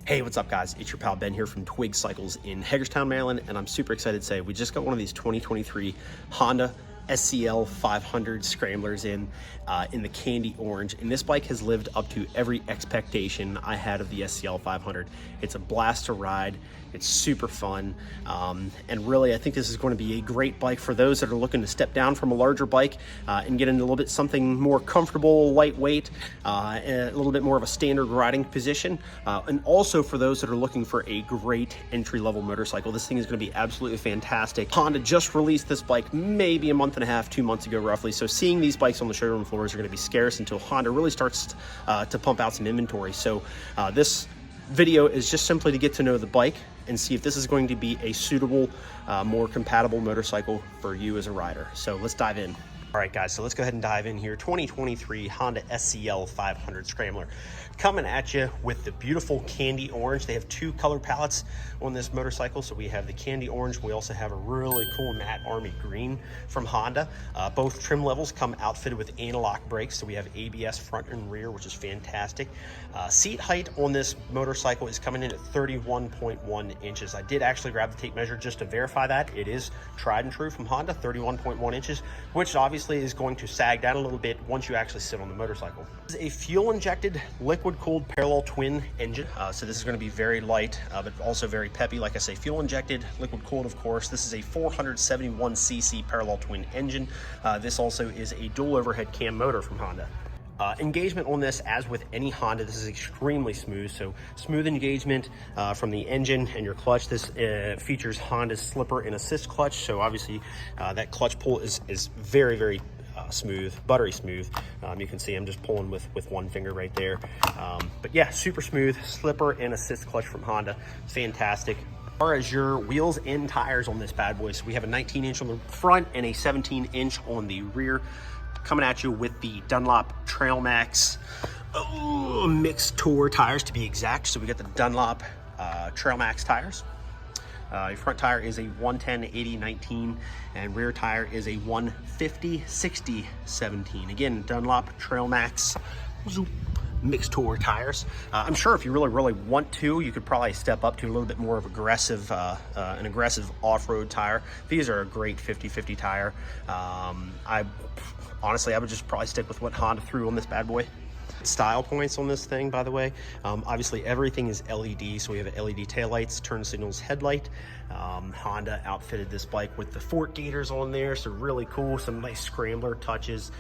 Hey, what's up guys? It's your pal Ben here from Twig Cycles in Hagerstown, Maryland, and I'm super excited to say we just got one of these 2023 Honda SCL500 Scramblers in the candy orange, and this bike has lived up to every expectation I had of the SCL500. It's a blast to ride. It's super fun, and really I think this is going to be a great bike for those that are looking to step down from a larger bike and get into a little bit something more comfortable, lightweight, a little bit more of a standard riding position, and also for those that are looking for a great entry-level motorcycle. This thing is going to be absolutely fantastic. Honda just released this bike maybe a month and a half, 2 months ago roughly, so seeing these bikes on the showroom floors are going to be scarce until Honda really starts to pump out some inventory. So this video is just simply to get to know the bike and see if this is going to be a suitable, more compatible motorcycle for you as a rider. So let's dive in. All right, guys, so let's go ahead and dive in here. 2023 Honda SCL500 Scrambler coming at you with the beautiful candy orange. They have two color palettes on this motorcycle. So we have the candy orange. We also have a really cool matte army green from Honda. Both trim levels come outfitted with anti-lock brakes. So we have ABS front and rear, which is fantastic. Seat height on this motorcycle is coming in at 31.1 inches. I did actually grab the tape measure just to verify that. It is tried and true from Honda, 31.1 inches, which obviously is going to sag down a little bit once you actually sit on the motorcycle. This is a fuel-injected, liquid-cooled parallel twin engine. So this is going to be very light, but also very peppy. Like I say, fuel-injected, liquid-cooled, of course. This is a 471cc parallel twin engine. This also is a dual overhead cam motor from Honda. Engagement on this, as with any Honda, this is extremely smooth. So smooth engagement from the engine and your clutch. This features Honda's slipper and assist clutch. So obviously that clutch pull is very, very smooth, buttery smooth. You can see I'm just pulling with one finger right there. But yeah, super smooth slipper and assist clutch from Honda. Fantastic. As far as your wheels and tires on this bad boy, so we have a 19-inch on the front and a 17-inch on the rear. Coming at you with the Dunlop Trail Max mixed tour tires, to be exact. So we got the Dunlop Trail Max tires. Your front tire is a 110/80/19 and rear tire is a 150/60/17. Again, Dunlop Trail Max mixed tour tires. I'm sure if you really want to, you could probably step up to a little bit more of aggressive, an aggressive off-road tire. These are a great 50/50 tire. Honestly, I would just probably stick with what Honda threw on this bad boy. Style points on this thing, by the way, obviously everything is LED, so we have LED taillights, turn signals, headlight. Honda outfitted this bike with the fork gaiters on there, so really cool, some nice scrambler touches.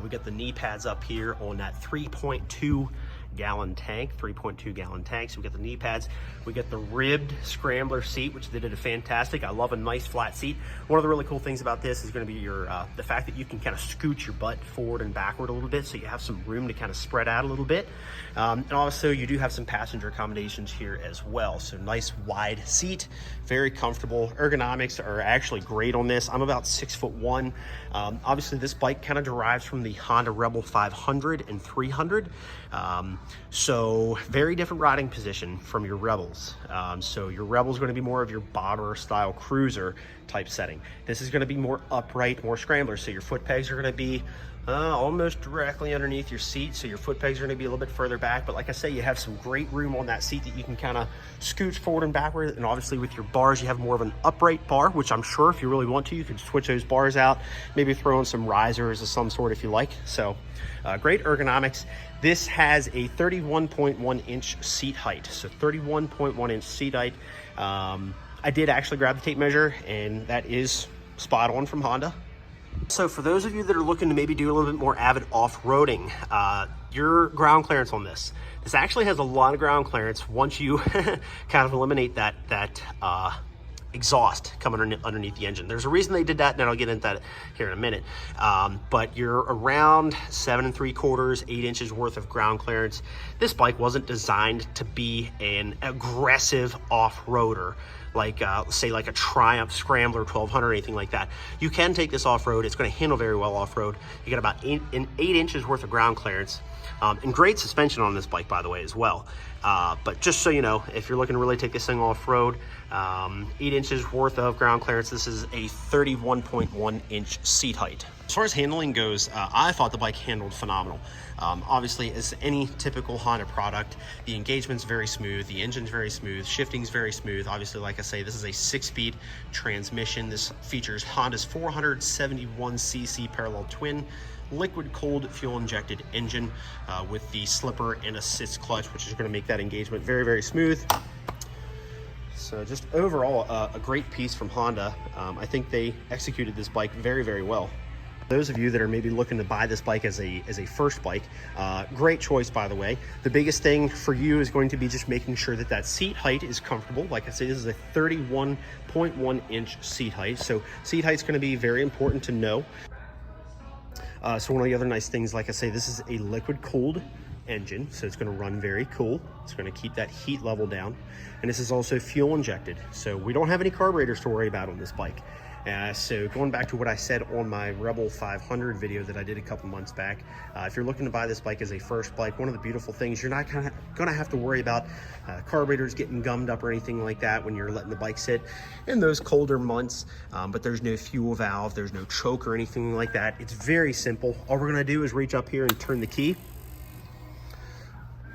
We got the knee pads up here on that 3.2 gallon tank, 3.2 gallon tank. So we got the knee pads, we got the ribbed scrambler seat, which they did a fantastic. I love a nice flat seat. One of the really cool things about this is going to be your the fact that you can kind of scoot your butt forward and backward a little bit, so you have some room to kind of spread out a little bit. And also you do have some passenger accommodations here as well. So nice wide seat, very comfortable. Ergonomics are actually great on this. I'm about 6'1". Obviously this bike kind of derives from the Honda Rebel 500 and 300. So very different riding position from your Rebels. So your Rebel's going to be more of your bobber style cruiser type setting. This is going to be more upright, more scrambler. So your foot pegs are going to be almost directly underneath your seat. So your foot pegs are going to be a little bit further back. But like I say, you have some great room on that seat that you can kind of scooch forward and backward. And obviously with your bars, you have more of an upright bar, which I'm sure if you really want to, you could switch those bars out, maybe throw in some risers of some sort if you like. So great ergonomics. This has a 31.1 inch seat height. So 31.1 inch seat height. I did actually grab the tape measure, and that is spot on from Honda. So for those of you that are looking to maybe do a little bit more avid off-roading, your ground clearance on this actually has a lot of ground clearance once you kind of eliminate that exhaust coming underneath the engine. There's a reason they did that, and I'll get into that here in a minute. But you're around 7 3/4, 8 inches worth of ground clearance. This bike wasn't designed to be an aggressive off-roader like say like a Triumph Scrambler 1200 or anything like that. You can take this off-road. It's going to handle very well off-road. You got about 8 inches worth of ground clearance, and great suspension on this bike, by the way, as well. But just so you know, if you're looking to really take this thing off-road, 8 inches worth of ground clearance. This is a 31.1 inch seat height. As far as handling goes, I thought the bike handled phenomenal. Obviously, as any typical Honda product, the engagement's very smooth, the engine's very smooth, shifting's very smooth. Obviously, like I say, this is a 6-speed transmission. This features Honda's 471cc parallel twin liquid cooled fuel injected engine with the slipper and assist clutch, which is going to make that engagement very, very smooth. So just overall, a great piece from Honda. I think they executed this bike very, very well. Those of you that are maybe looking to buy this bike as a first bike, great choice, by the way. The biggest thing for you is going to be just making sure that that seat height is comfortable. Like I say, this is a 31.1 inch seat height. So seat height is going to be very important to know. So one of the other nice things, like I say, this is a liquid cooled engine, so it's going to run very cool. It's going to keep that heat level down, and this is also fuel injected, so we don't have any carburetors to worry about on this bike. So going back to what I said on my Rebel 500 video that I did a couple months back, if you're looking to buy this bike as a first bike, one of the beautiful things, you're not gonna have to worry about carburetors getting gummed up or anything like that when you're letting the bike sit in those colder months. But there's no fuel valve, there's no choke or anything like that. It's very simple. All we're gonna do is reach up here and turn the key.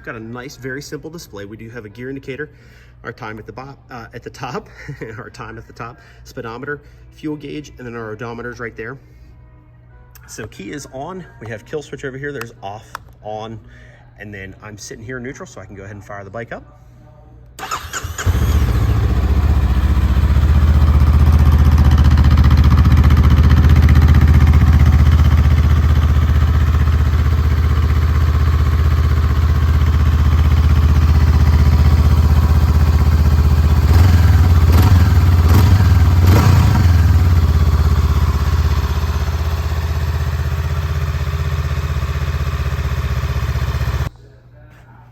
Got a nice, very simple display. We do have a gear indicator, our time at the top, our time at the top, speedometer, fuel gauge, and then our odometer's right there. So key is on. We have kill switch over here. There's off, on, and then I'm sitting here in neutral, so I can go ahead and fire the bike up.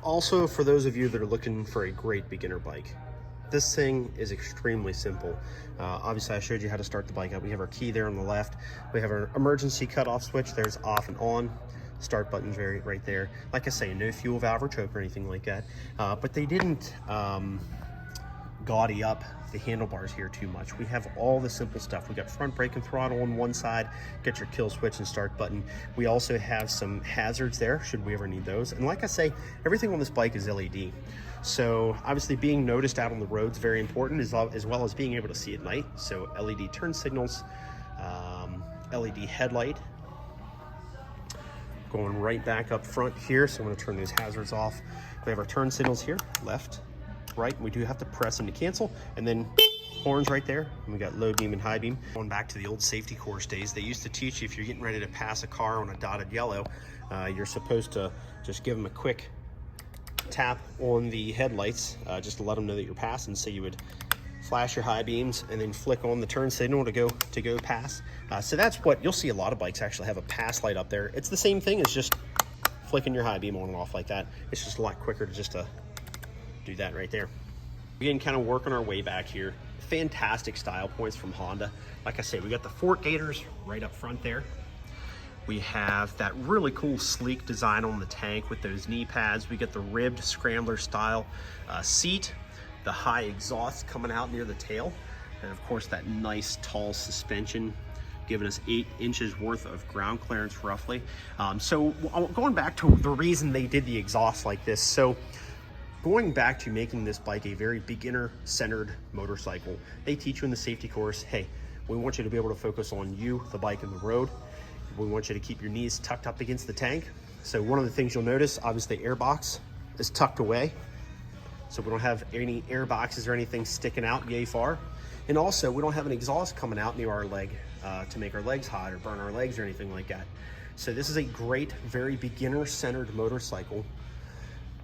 Also, for those of you that are looking for a great beginner bike, this thing is extremely simple. Obviously, I showed you how to start the bike up. We have our key there on the left. We have our emergency cutoff switch. There's off and on. Start button's right there. Like I say, no fuel valve or choke or anything like that. But they didn't gaudy up the handlebars here too much. We have all the simple stuff. We got front brake and throttle on one side, get your kill switch and start button. We also have some hazards there should we ever need those. And like I say, everything on this bike is LED. So obviously being noticed out on the road is very important, as well as being able to see at night. So LED turn signals, LED headlight. Going right back up front here, so I'm going to turn those hazards off. We have our turn signals here, left, right. We do have to press into cancel, and then horns right there. And we got low beam and high beam. Going back to the old safety course days, they used to teach you if you're getting ready to pass a car on a dotted yellow, you're supposed to just give them a quick tap on the headlights just to let them know that you're passing. So you would flash your high beams and then flick on the turn signal to go pass. So that's what you'll see. A lot of bikes actually have a pass light up there. It's the same thing as just flicking your high beam on and off like that. It's just a lot quicker to just do that right there. Again, kind of working our way back here. Fantastic style points from Honda. Like I say, we got the fork gaiters right up front there. We have that really cool sleek design on the tank with those knee pads. We get the ribbed Scrambler style seat, the high exhaust coming out near the tail, and of course that nice tall suspension giving us 8 inches worth of ground clearance roughly. So going back to the reason they did the exhaust like this, so going back to making this bike a very beginner-centered motorcycle, they teach you in the safety course, hey, we want you to be able to focus on you, the bike, and the road. We want you to keep your knees tucked up against the tank. So one of the things you'll notice, obviously, the air box is tucked away. So we don't have any air boxes or anything sticking out yay far. And also, we don't have an exhaust coming out near our leg to make our legs hot or burn our legs or anything like that. So this is a great, very beginner-centered motorcycle.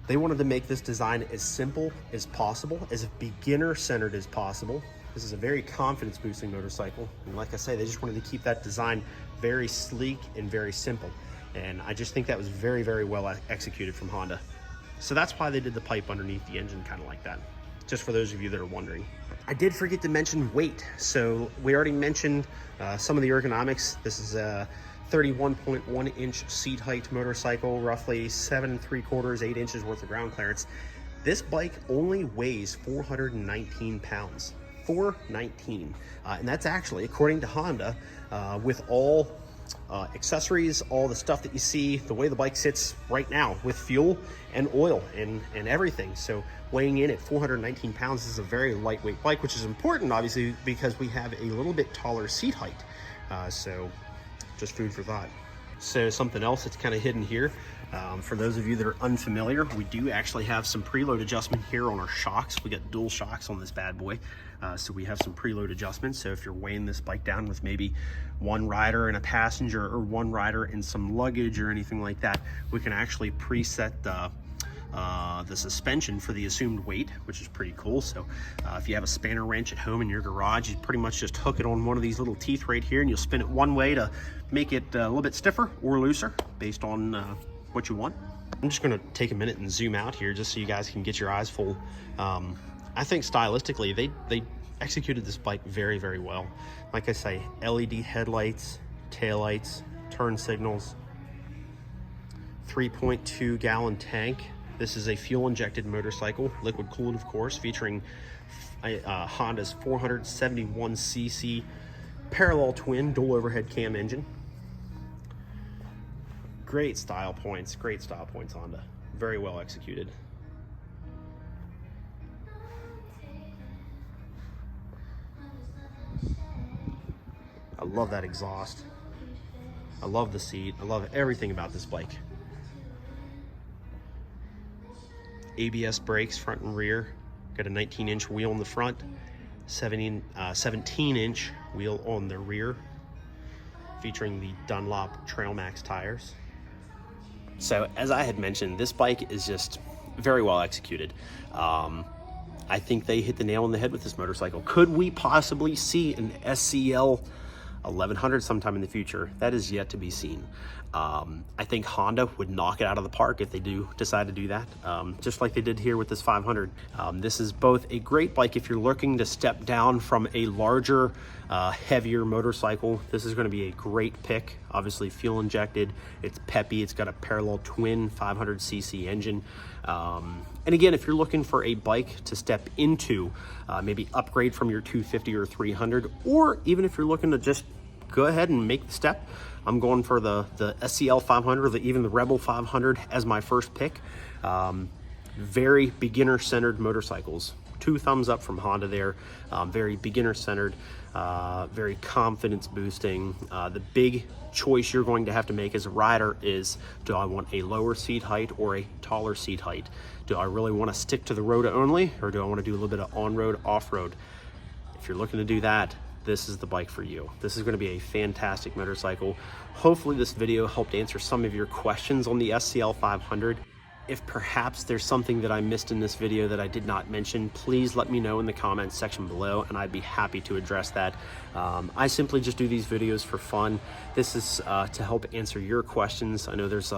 They wanted to make this design as simple as possible, as beginner-centered as possible. This is a very confidence-boosting motorcycle. And like I say, they just wanted to keep that design very sleek and very simple. And I just think that was very, very well executed from Honda. So that's why they did the pipe underneath the engine kind of like that, just for those of you that are wondering. I did forget to mention weight. So we already mentioned some of the ergonomics. This is a 31.1 inch seat height motorcycle, roughly 7 3/4, 8 inches worth of ground clearance. This bike only weighs 419 pounds. 419, and that's actually, according to Honda, with all accessories, all the stuff that you see, the way the bike sits right now with fuel and oil and everything. So weighing in at 419 pounds is a very lightweight bike, which is important, obviously, because we have a little bit taller seat height. So just food for thought. So something else that's kind of hidden here, for those of you that are unfamiliar, we do actually have some preload adjustment here on our shocks. We got dual shocks on this bad boy. So we have some preload adjustments. So if you're weighing this bike down with maybe one rider and a passenger, or one rider and some luggage or anything like that, we can actually preset the suspension for the assumed weight, which is pretty cool. So if you have a spanner wrench at home in your garage, you pretty much just hook it on one of these little teeth right here, and you'll spin it one way to make it a little bit stiffer or looser based on what you want. I'm just going to take a minute and zoom out here just so you guys can get your eyes full. I think stylistically they executed this bike very, very well. Like I say, LED headlights, taillights, turn signals, 3.2 gallon tank. This is a fuel injected motorcycle, liquid cooled of course, featuring Honda's 471cc parallel twin dual overhead cam engine. Great style points, Honda. Very well executed. I love that exhaust. I love the seat. I love everything about this bike. ABS brakes front and rear. Got a 19-inch wheel in the front, 17-inch wheel on the rear, featuring the Dunlop Trail Max tires. So as I had mentioned, this bike is just very well executed. I think they hit the nail on the head with this motorcycle. Could we possibly see an SCL500 sometime in the future? That is yet to be seen. I think Honda would knock it out of the park if they do decide to do that, just like they did here with this 500. This is both a great bike if you're looking to step down from a larger, heavier motorcycle. This is going to be a great pick. Obviously fuel injected, it's peppy, it's got a parallel twin 500cc engine. And again, if you're looking for a bike to step into, maybe upgrade from your 250 or 300, or even if you're looking to just go ahead and make the step, I'm going for the SCL500, even the Rebel 500 as my first pick. Very beginner-centered motorcycles. 2 thumbs up from Honda there. Very beginner-centered, very confidence-boosting. The big choice you're going to have to make as a rider is, do I want a lower seat height or a taller seat height? Do I really want to stick to the road only, or do I want to do a little bit of on-road, off-road? If you're looking to do that, this is the bike for you. This is going to be a fantastic motorcycle. Hopefully this video helped answer some of your questions on the SCL500. If perhaps there's something that I missed in this video that I did not mention, please let me know in the comments section below, and I'd be happy to address that. I simply just do these videos for fun. This is to help answer your questions. I know there's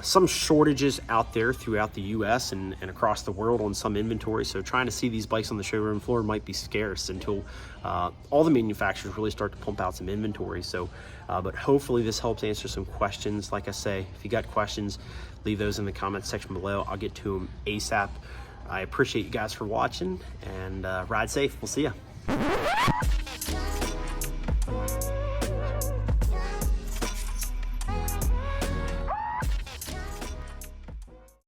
some shortages out there throughout the US and across the world on some inventory, so trying to see these bikes on the showroom floor might be scarce until all the manufacturers really start to pump out some inventory. So but hopefully this helps answer some questions. Like I say, if you got questions, leave those in the comments section below. I'll get to them ASAP. I appreciate you guys for watching, and ride safe. We'll see ya.